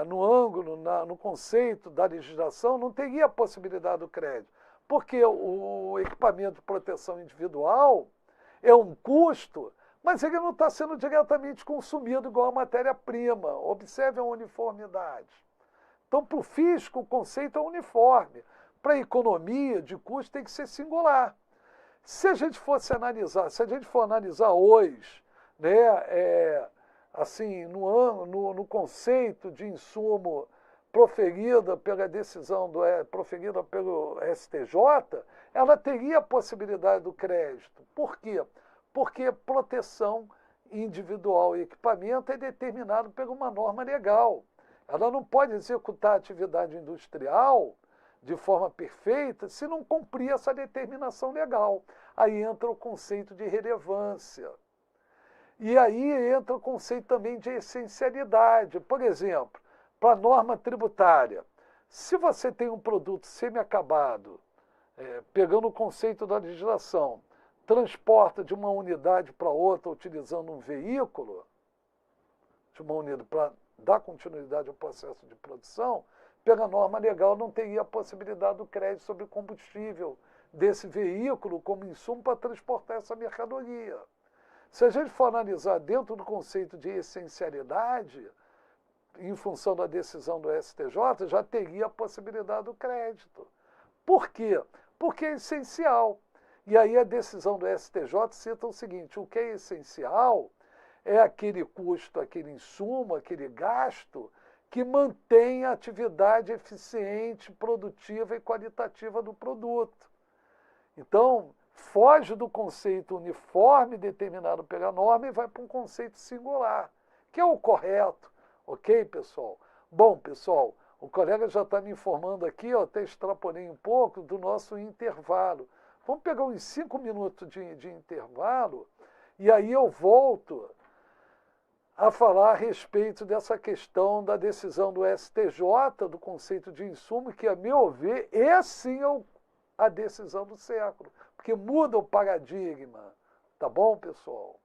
no ângulo, no conceito da legislação, não teria a possibilidade do crédito. Porque o equipamento de proteção individual é um custo, mas ele não está sendo diretamente consumido igual a matéria-prima. Observe a uniformidade. Então, para o fisco, o conceito é uniforme. Para a economia de custo tem que ser singular. Se a gente for analisar hoje, né, assim, no conceito de insumo proferida pela decisão proferida pelo STJ, ela teria a possibilidade do crédito. Por quê? Porque proteção individual e equipamento é determinado por uma norma legal. Ela não pode executar atividade industrial de forma perfeita se não cumprir essa determinação legal. Aí entra o conceito de relevância. E aí entra o conceito também de essencialidade. Por exemplo, para a norma tributária, se você tem um produto semi-acabado, pegando o conceito da legislação, transporta de uma unidade para outra utilizando um veículo, de uma unidade para dar continuidade ao processo de produção, pela norma legal não teria a possibilidade do crédito sobre o combustível desse veículo como insumo para transportar essa mercadoria. Se a gente for analisar dentro do conceito de essencialidade, em função da decisão do STJ, já teria a possibilidade do crédito. Por quê? Porque é essencial. E aí a decisão do STJ cita o seguinte, o que é essencial é aquele custo, aquele insumo, aquele gasto que mantém a atividade eficiente, produtiva e qualitativa do produto. Então, foge do conceito uniforme determinado pela norma e vai para um conceito singular, que é o correto. Ok, pessoal? Bom, pessoal, o colega já está me informando aqui, até extrapolei um pouco do nosso intervalo. Vamos pegar uns 5 minutos de intervalo e aí eu volto a falar a respeito dessa questão da decisão do STJ, do conceito de insumo, que, a meu ver, sim é a decisão do século, porque muda o paradigma. Tá bom, pessoal?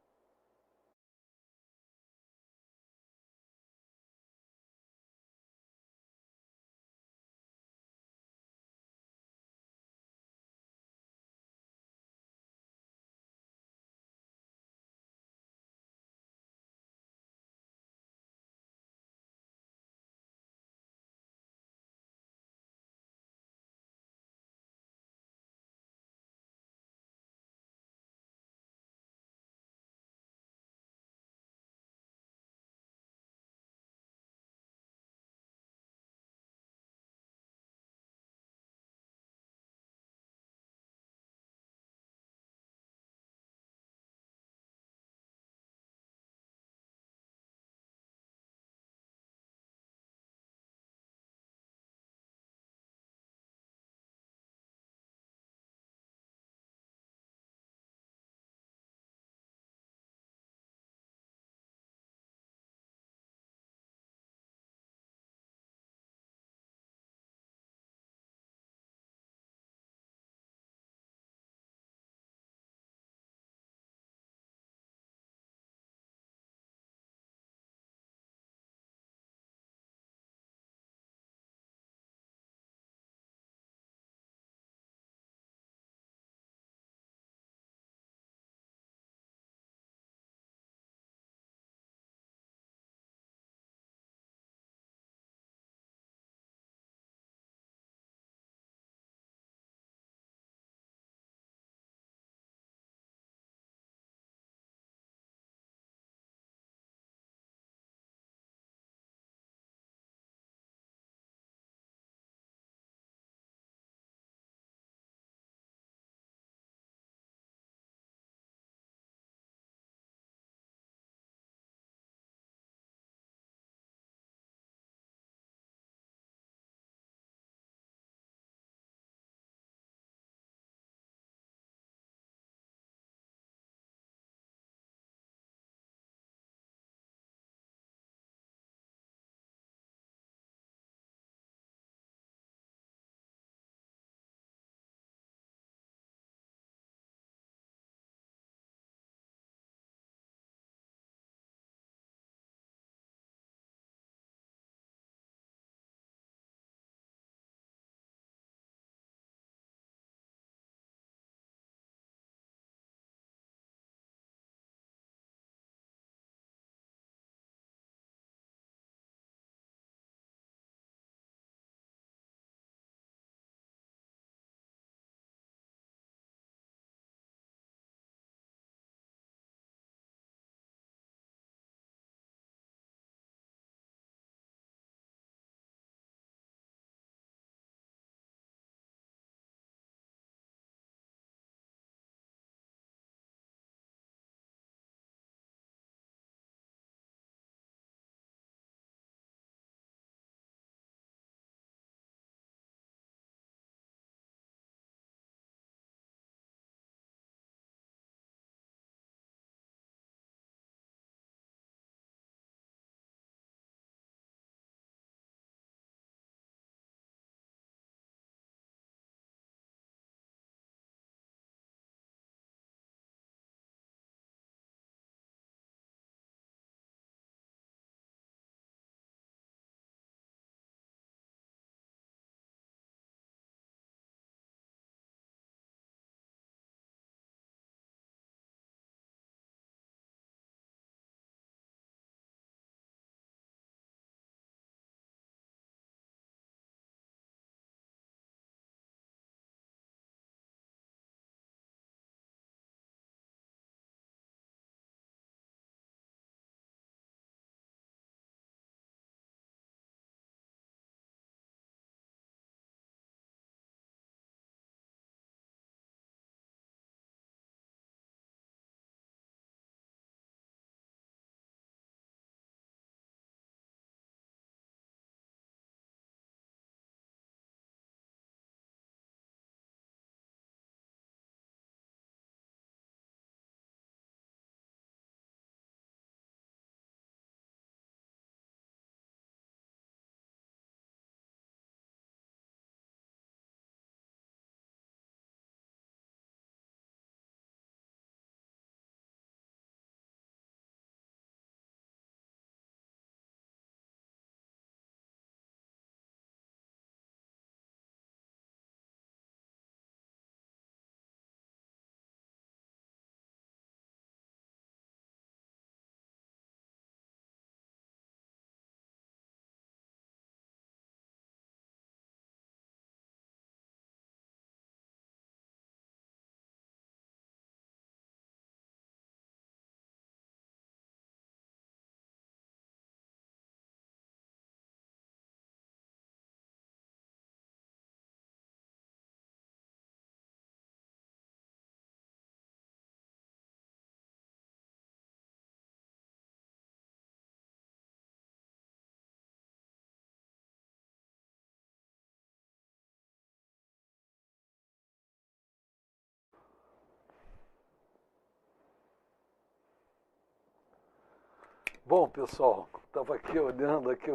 Bom, pessoal, estava aqui olhando aqui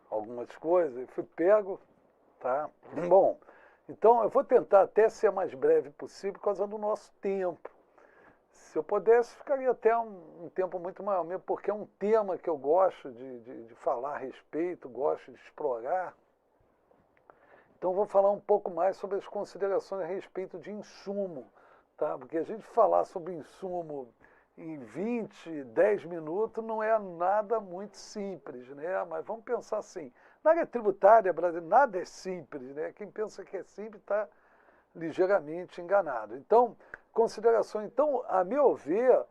algumas coisas e fui pego, tá? Bom, então eu vou tentar até ser mais breve possível por causa do nosso tempo. Se eu pudesse, ficaria até um tempo muito maior, mesmo porque é um tema que eu gosto de falar a respeito, gosto de explorar. Então, vou falar um pouco mais sobre as considerações a respeito de insumo, tá? Porque a gente falar sobre insumo em 20, 10 minutos não é nada muito simples, né? Mas vamos pensar assim, na área tributária brasileira nada é simples, né? Quem pensa que é simples está ligeiramente enganado. Então, considerações. Então, a meu ver,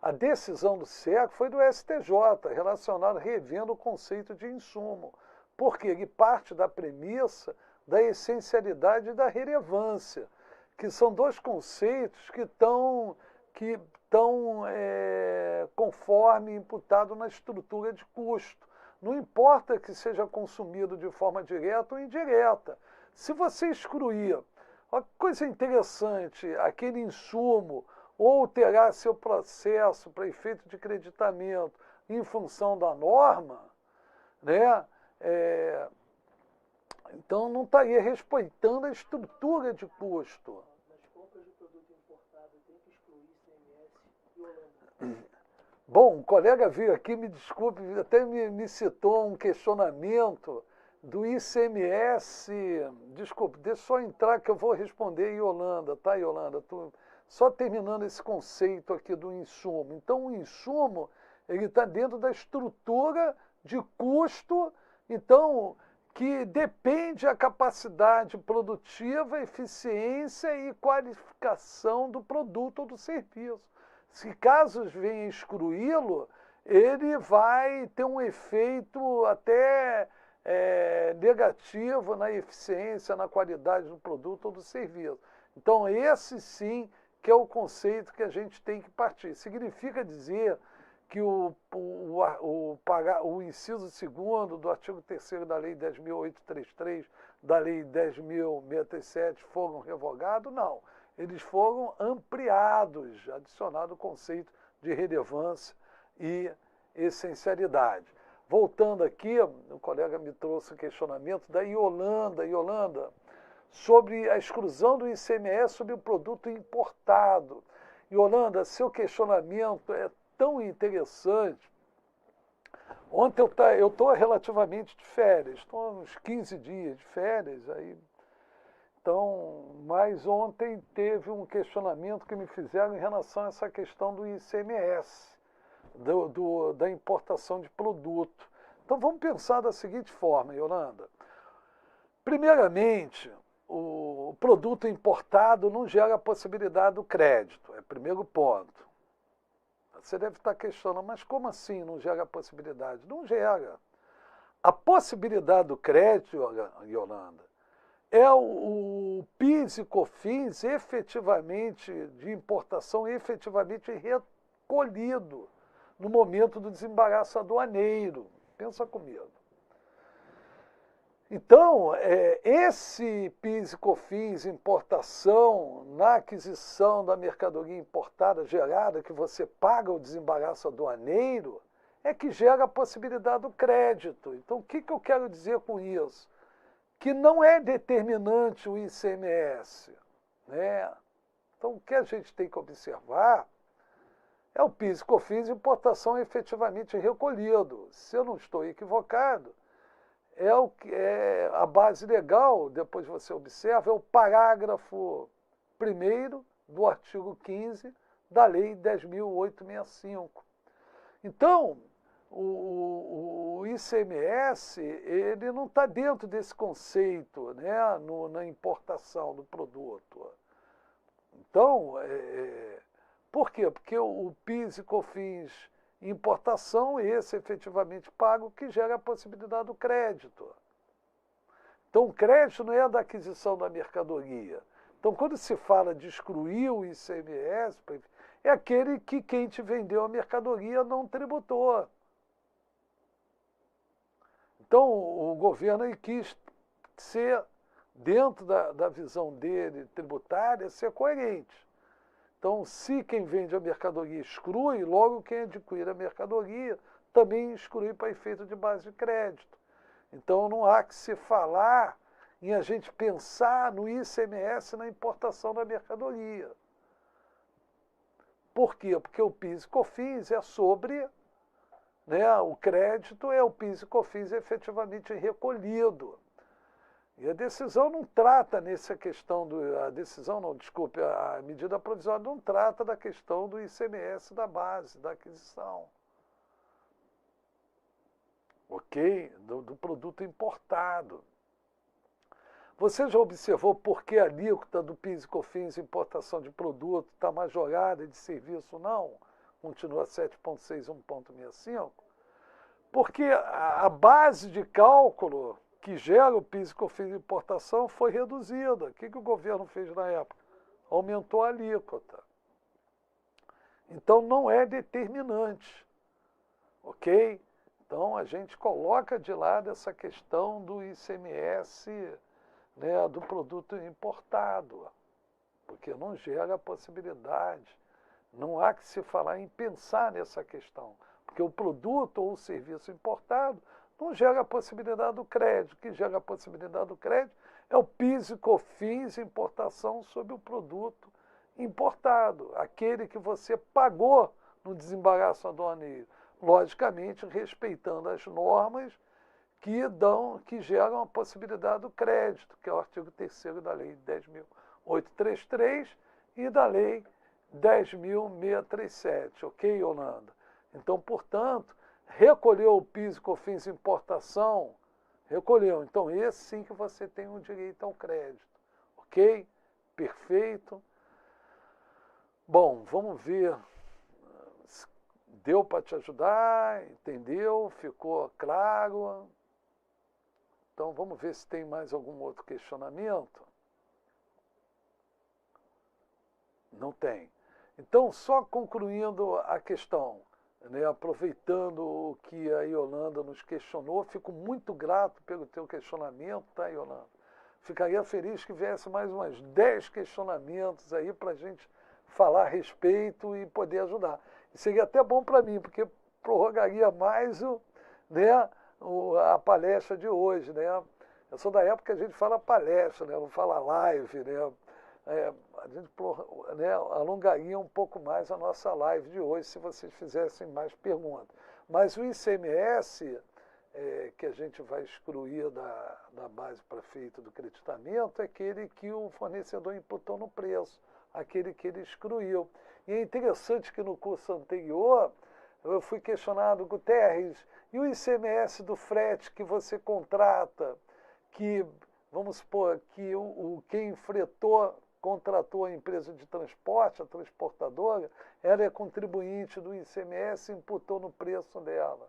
a decisão do SECO foi do STJ, relacionado, revendo o conceito de insumo, porque ele parte da premissa da essencialidade e da relevância, que são dois conceitos que estão conforme imputado na estrutura de custo. Não importa que seja consumido de forma direta ou indireta. Se você excluir, uma coisa interessante, aquele insumo, ou alterar seu processo para efeito de creditamento em função da norma, né? Então não estaria respeitando a estrutura de custo. Nas compras de produto importado tem que excluir ICMS e Holanda. Bom, um colega veio aqui, me desculpe, até me citou um questionamento do ICMS. Desculpe, deixa eu só entrar que eu vou responder em Holanda, tá, Yolanda? Só terminando esse conceito aqui do insumo. Então, o insumo, ele está dentro da estrutura de custo, então, que depende a capacidade produtiva, eficiência e qualificação do produto ou do serviço. Se caso venha excluí-lo, ele vai ter um efeito até negativo na eficiência, na qualidade do produto ou do serviço. Então, esse sim que é o conceito que a gente tem que partir. Significa dizer que o inciso 2º do artigo 3º da Lei 10.833, da Lei 10.067 foram revogados? Não. Eles foram ampliados, adicionado o conceito de relevância e essencialidade. Voltando aqui, o colega me trouxe um questionamento da Yolanda, sobre a exclusão do ICMS sobre o produto importado. Yolanda, seu questionamento é tão interessante. Ontem eu estou relativamente de férias, estou uns 15 dias de férias, aí. Então, mas ontem teve um questionamento que me fizeram em relação a essa questão do ICMS, da importação de produto. Então, vamos pensar da seguinte forma, Yolanda. Primeiramente, o produto importado não gera a possibilidade do crédito, é o primeiro ponto. Você deve estar questionando, mas como assim não gera a possibilidade? Não gera. A possibilidade do crédito, Yolanda, é o PIS e COFINS efetivamente de importação efetivamente recolhido no momento do desembaraço aduaneiro. Pensa comigo. Então, esse PIS e COFINS importação na aquisição da mercadoria importada gerada, que você paga o desembaraço aduaneiro, é que gera a possibilidade do crédito. Então, o que eu quero dizer com isso? Que não é determinante o ICMS, né? Então, o que a gente tem que observar é o PIS e COFINS importação efetivamente recolhido. Se eu não estou equivocado, a base legal, depois você observa, é o parágrafo 1º do artigo 15 da Lei 10.865. Então, o ICMS ele não está dentro desse conceito, né, na importação do produto. Então, por quê? Porque o PIS e COFINS importação, esse efetivamente pago, que gera a possibilidade do crédito. Então, o crédito não é da aquisição da mercadoria. Então, quando se fala de excluir o ICMS, é aquele que quem te vendeu a mercadoria não tributou. Então, o governo aí quis ser, dentro da visão dele tributária, ser coerente. Então, se quem vende a mercadoria exclui, logo quem adquire a mercadoria também excluir para efeito de base de crédito. Então não há que se falar em a gente pensar no ICMS na importação da mercadoria. Por quê? Porque o PIS e COFINS é sobre, né, o crédito é o PIS e COFINS efetivamente recolhido. E a decisão não trata nessa questão a decisão não, desculpe, a medida provisória não trata da questão do ICMS da base, da aquisição. Ok? Do produto importado. Você já observou por que a alíquota do PIS e COFINS importação de produto está majorada e de serviço não? Continua 7,6 e 1,65? Porque a base de cálculo que gera o PIS e COFINS de importação foi reduzida. O que o governo fez na época? Aumentou a alíquota. Então não é determinante. Ok? Então a gente coloca de lado essa questão do ICMS, né, do produto importado, porque não gera a possibilidade. Não há que se falar em pensar nessa questão, porque o produto ou o serviço importado não gera a possibilidade do crédito. O que gera a possibilidade do crédito é o PIS e COFINS importação sobre o produto importado, aquele que você pagou no desembaraço aduaneiro, logicamente respeitando as normas que geram a possibilidade do crédito, que é o artigo 3º da Lei 10.833 e da Lei 10.637, ok, Yolanda? Então, portanto, recolheu o PIS e COFINS importação, recolheu. Então, esse sim que você tem um direito ao crédito, ok? Perfeito. Bom, vamos ver. Deu para te ajudar? Entendeu? Ficou claro? Então, vamos ver se tem mais algum outro questionamento. Não tem. Então, só concluindo a questão, né, aproveitando o que a Yolanda nos questionou, fico muito grato pelo teu questionamento, tá, Yolanda? Ficaria feliz que viesse mais umas 10 questionamentos aí para a gente falar a respeito e poder ajudar. E seria até bom para mim, porque prorrogaria mais a palestra de hoje, né? Eu sou da época que a gente fala palestra, né? Não fala live, né? A gente alongaria um pouco mais a nossa live de hoje se vocês fizessem mais perguntas. Mas o ICMS, que a gente vai excluir da base para efeito do creditamento, é aquele que o fornecedor imputou no preço, aquele que ele excluiu. E é interessante que no curso anterior eu fui questionado, Guterres, e o ICMS do frete que você contrata, que, vamos supor, que quem contratou a empresa de transporte, a transportadora, ela é contribuinte do ICMS e imputou no preço dela.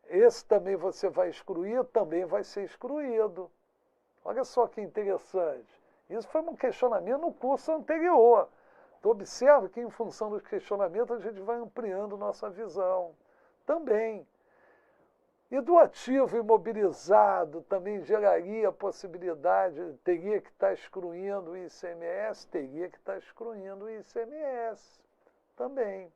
Esse também você vai excluir, também vai ser excluído. Olha só que interessante. Isso foi um questionamento no curso anterior. Então, observe que, em função dos questionamentos, a gente vai ampliando nossa visão. Também. E do ativo imobilizado também geraria a possibilidade, teria que estar excluindo o ICMS, teria que estar excluindo o ICMS também.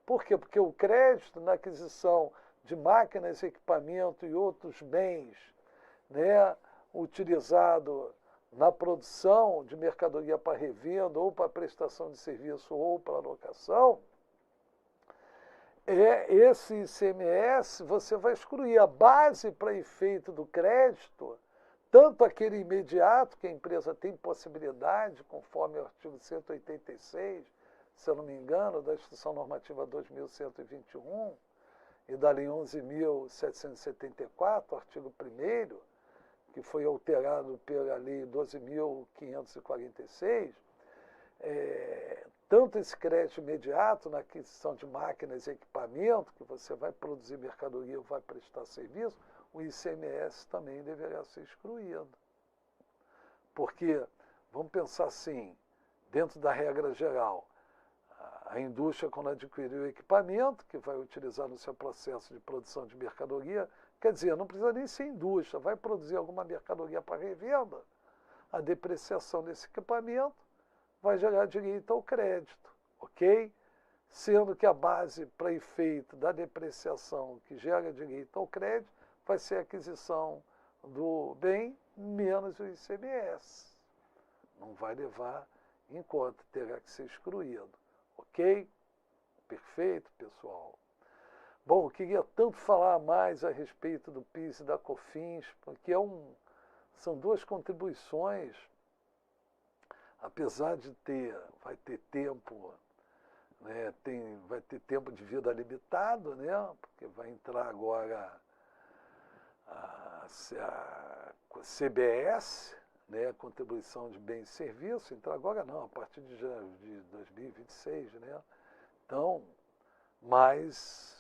Por quê? Porque o crédito na aquisição de máquinas, equipamento e outros bens, né, utilizado na produção de mercadoria para revenda, ou para prestação de serviço, ou para locação, esse ICMS você vai excluir. A base para efeito do crédito, tanto aquele imediato, que a empresa tem possibilidade, conforme o artigo 186, se eu não me engano, da Instrução Normativa 2121 e da Lei 11.774, artigo 1º, que foi alterado pela Lei 12.546, tanto esse crédito imediato na aquisição de máquinas e equipamento, que você vai produzir mercadoria ou vai prestar serviço, o ICMS também deverá ser excluído. Porque, vamos pensar assim, dentro da regra geral, a indústria, quando adquirir o equipamento, que vai utilizar no seu processo de produção de mercadoria, quer dizer, não precisa nem ser indústria, vai produzir alguma mercadoria para revenda, a depreciação desse equipamento vai gerar direito ao crédito, ok? sendo que a base para efeito da depreciação que gera direito ao crédito vai ser a aquisição do bem menos o ICMS. Não vai levar em conta, terá que ser excluído. Ok? Perfeito, pessoal? Bom, eu queria tanto falar mais a respeito do PIS e da COFINS, porque são duas contribuições, apesar de vai ter tempo, né, vai ter tempo de vida limitado, né, porque vai entrar agora a CBS, né, contribuição de bens e serviços, entrar agora não, a partir de 2026, né? Então, mas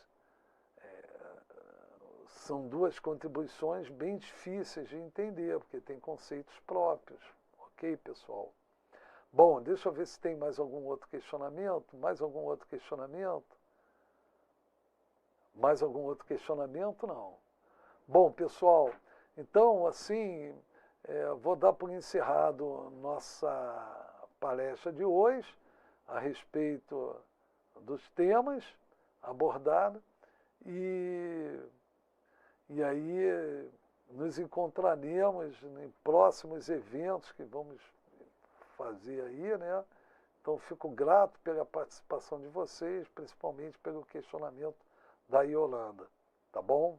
são duas contribuições bem difíceis de entender, porque tem conceitos próprios. Ok, pessoal? Bom, deixa eu ver se tem mais algum outro questionamento. Mais algum outro questionamento? Mais algum outro questionamento? Não. Bom, pessoal, então, assim, vou dar por encerrado nossa palestra de hoje a respeito dos temas abordados e aí nos encontraremos em próximos eventos que vamos fazer aí, né? Então, fico grato pela participação de vocês, principalmente pelo questionamento da Yolanda. Tá bom?